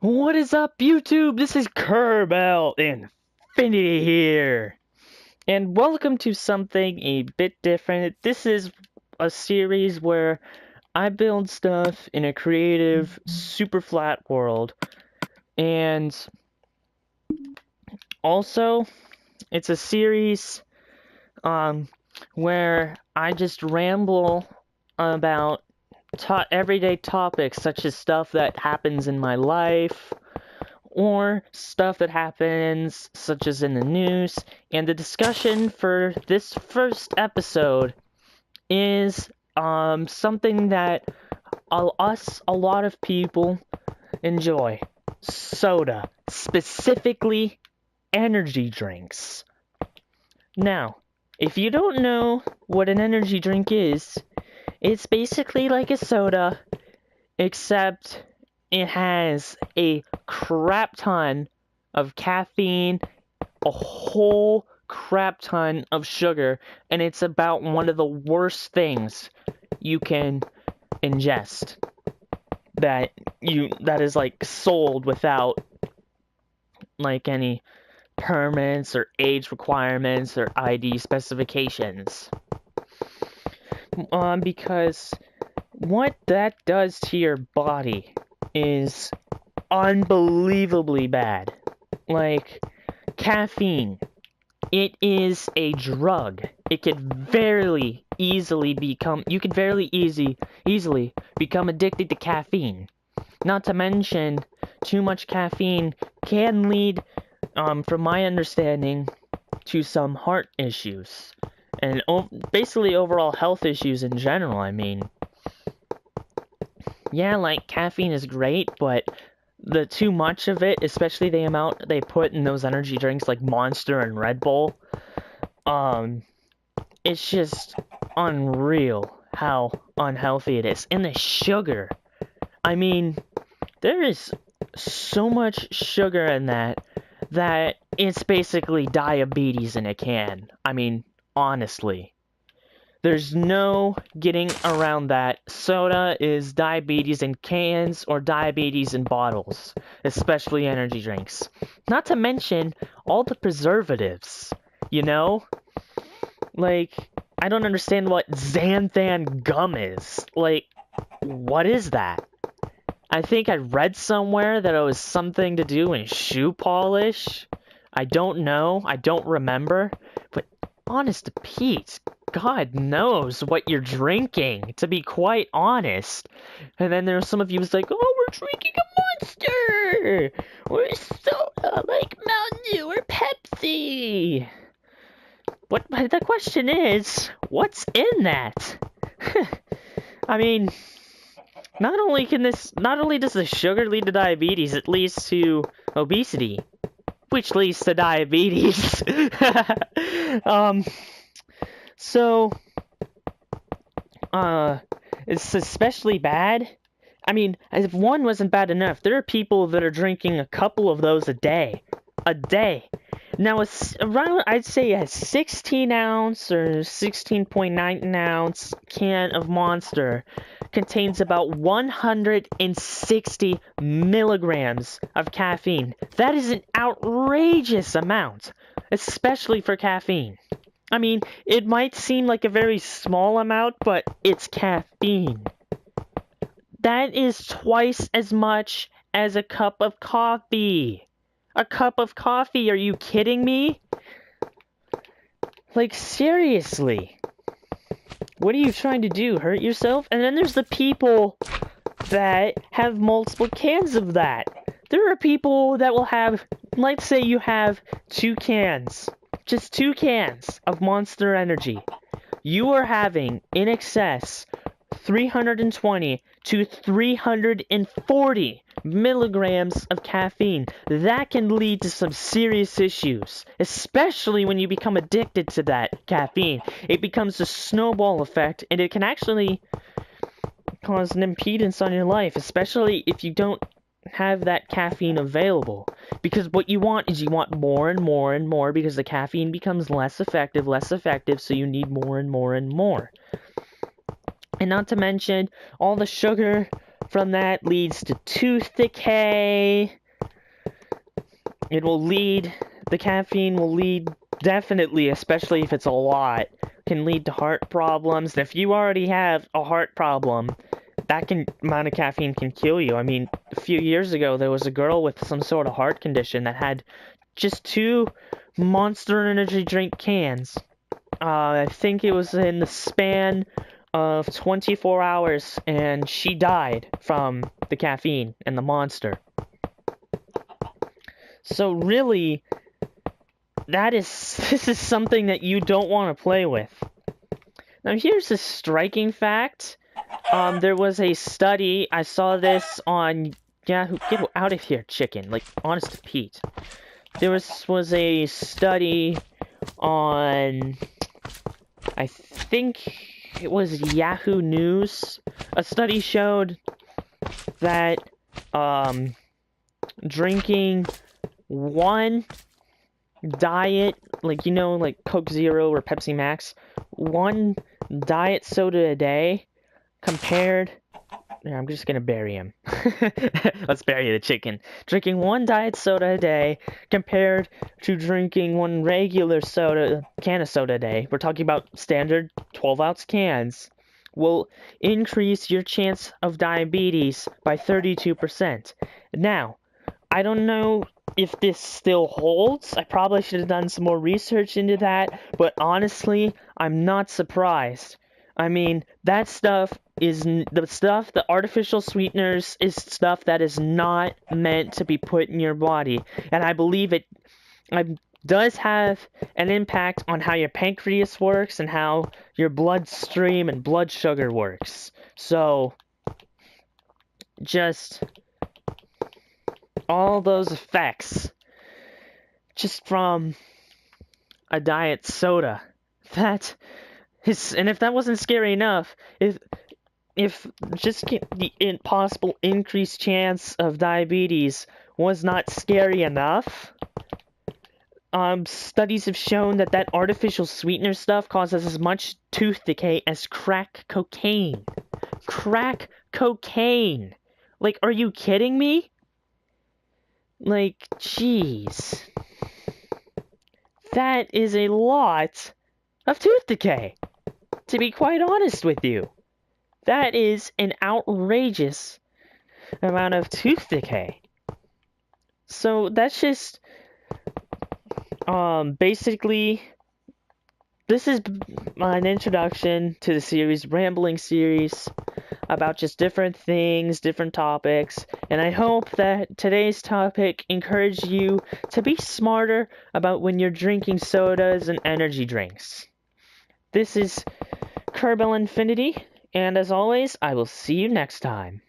What is up, YouTube? This is Kerbal Infinity here, and welcome to something a bit different. This is a series where I build stuff in a creative, super flat world, and also it's a series where I just ramble about everyday topics such as stuff that happens in my life or stuff that happens such as in the news. And the discussion for this first episode is something that a lot of people enjoy: soda, specifically energy drinks. Now, if you don't know what an energy drink is, it's basically like a soda, except it has a crap ton of caffeine, a whole crap ton of sugar, and it's about one of the worst things you can ingest that is like sold without like any permits or age requirements or ID specifications. Because what that does to your body is unbelievably bad. Like, caffeine, it is a drug. You could very easily become addicted to caffeine. Not to mention, too much caffeine can lead, from my understanding, to some heart issues. And basically overall health issues in general. I mean, yeah, like, caffeine is great, but the too much of it, especially the amount they put in those energy drinks like Monster and Red Bull, it's just unreal how unhealthy it is. And the sugar, I mean, there is so much sugar in that it's basically diabetes in a can. I mean, honestly, there's no getting around that. Soda is diabetes in cans or diabetes in bottles, especially energy drinks. Not to mention all the preservatives, you know? Like, I don't understand what xanthan gum is. Like, what is that? I think I read somewhere that it was something to do in shoe polish. I don't know. I don't remember. But honest to Pete, God knows what you're drinking, to be quite honest. And then there's some of you who's like, oh, we're drinking a Monster! Or a soda, like Mountain Dew or Pepsi! What the question is, what's in that? I mean, not only does the sugar lead to diabetes, it leads to obesity, which leads to diabetes. So, it's especially bad. I mean, if one wasn't bad enough, there are people that are drinking a couple of those a day. A day. Now, it's around, I'd say a 16 ounce or 16.9 ounce can of Monster contains about 160 milligrams of caffeine. That is an outrageous amount, especially for caffeine. I mean, it might seem like a very small amount, but it's caffeine. That is twice as much as a cup of coffee. A cup of coffee, are you kidding me? Like, seriously. What are you trying to do, hurt yourself? And then there's the people that have multiple cans of that. There are people that will have, let's say you have 2 cans, just 2 cans of Monster Energy. You are having in excess 320 to 340 milligrams of caffeine. That can lead to some serious issues, especially when you become addicted to that caffeine. It becomes a snowball effect, and it can actually cause an impedance on your life, especially if you don't have that caffeine available. Because what you want is you want more and more and more, because the caffeine becomes less effective, so you need more and more and more. And not to mention all the sugar from that leads to tooth decay. The caffeine will lead, definitely, especially if it's a lot, can lead to heart problems. And if you already have a heart problem, amount of caffeine can kill you. I mean, a few years ago, there was a girl with some sort of heart condition that had just 2 Monster Energy drink cans. I think it was in the span of 24 hours, and she died from the caffeine and the Monster. So really, this is something that you don't want to play with. Now here's a striking fact. There was a study, I saw this on Yahoo. Get out of here, chicken. Like, honest to Pete. There was a study on, I think it was Yahoo News. A study showed that drinking one diet, like Coke Zero or Pepsi Max, one diet soda a day compared... I'm just gonna bury him. Let's bury the chicken. Drinking one diet soda a day compared to drinking one regular can of soda a day, we're talking about standard 12-ounce cans, will increase your chance of diabetes by 32%. Now, I don't know if this still holds. I probably should have done some more research into that, but honestly, I'm not surprised. I mean, that stuff the artificial sweeteners is stuff that is not meant to be put in your body. And I believe it does have an impact on how your pancreas works and how your bloodstream and blood sugar works. So, just all those effects just from a diet soda. And if that wasn't scary enough, if just the possible increased chance of diabetes was not scary enough, studies have shown that artificial sweetener stuff causes as much tooth decay as crack cocaine. Crack cocaine! Like, are you kidding me? Like, jeez. That is a lot of tooth decay, to be quite honest with you. That is an outrageous amount of tooth decay. So that's just, basically, this is an introduction to the series, rambling series, about just different things, different topics, and I hope that today's topic encouraged you to be smarter about when you're drinking sodas and energy drinks. This is Kerbal Infinity, and as always, I will see you next time.